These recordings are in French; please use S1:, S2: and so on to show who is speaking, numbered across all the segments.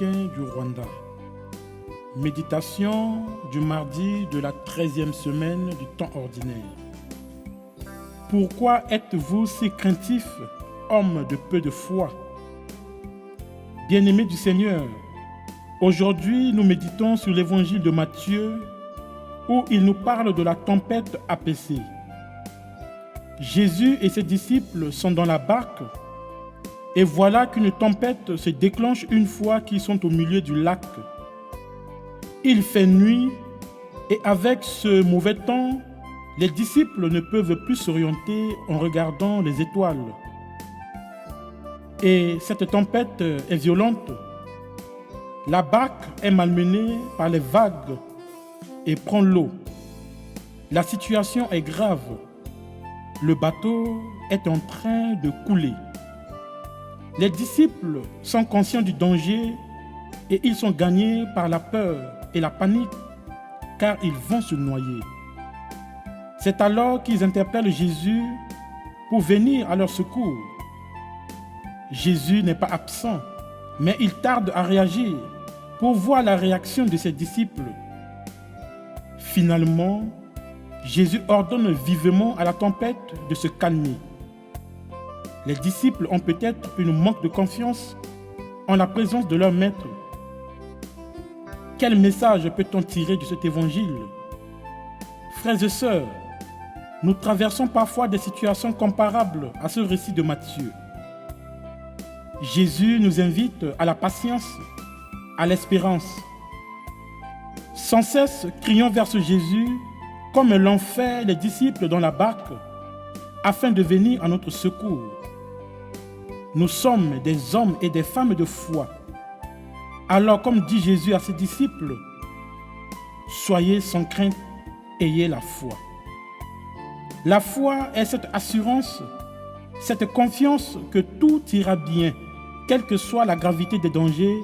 S1: africain du Rwanda. Méditation du mardi de la 13e semaine du temps ordinaire. Pourquoi êtes-vous si craintifs, hommes de peu de foi? Bien-aimés du Seigneur, aujourd'hui nous méditons sur l'évangile de Matthieu où il nous parle de la tempête apaisée. Jésus et ses disciples sont dans la barque et voilà qu'une tempête se déclenche une fois qu'ils sont au milieu du lac. Il fait nuit et avec ce mauvais temps, les disciples ne peuvent plus s'orienter en regardant les étoiles. Et cette tempête est violente. La barque est malmenée par les vagues et prend l'eau. La situation est grave. Le bateau est en train de couler. Les disciples sont conscients du danger et ils sont gagnés par la peur et la panique car ils vont se noyer. C'est alors qu'ils interpellent Jésus pour venir à leur secours. Jésus n'est pas absent, mais il tarde à réagir pour voir la réaction de ses disciples. Finalement, Jésus ordonne vivement à la tempête de se calmer. Les disciples ont peut-être un manque de confiance en la présence de leur maître. Quel message peut-on tirer de cet évangile? Frères et sœurs, nous traversons parfois des situations comparables à ce récit de Matthieu. Jésus nous invite à la patience, à l'espérance. Sans cesse, crions vers ce Jésus comme l'ont fait les disciples dans la barque, afin de venir à notre secours. Nous sommes des hommes et des femmes de foi. Alors, comme dit Jésus à ses disciples, soyez sans crainte, ayez la foi. La foi est cette assurance, cette confiance que tout ira bien, quelle que soit la gravité des dangers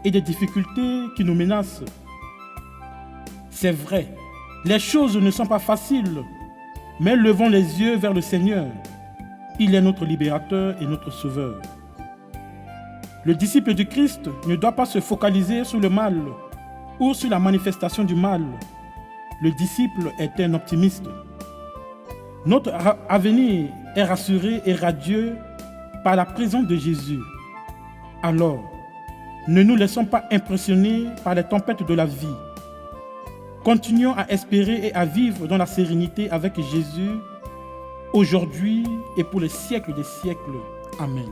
S1: et des difficultés qui nous menacent. C'est vrai, les choses ne sont pas faciles, mais levons les yeux vers le Seigneur. Il est notre libérateur et notre sauveur. Le disciple du Christ ne doit pas se focaliser sur le mal ou sur la manifestation du mal. Le disciple est un optimiste. Notre avenir est rassuré et radieux par la présence de Jésus. Alors, ne nous laissons pas impressionner par les tempêtes de la vie. Continuons à espérer et à vivre dans la sérénité avec Jésus, aujourd'hui et pour les siècles des siècles. Amen.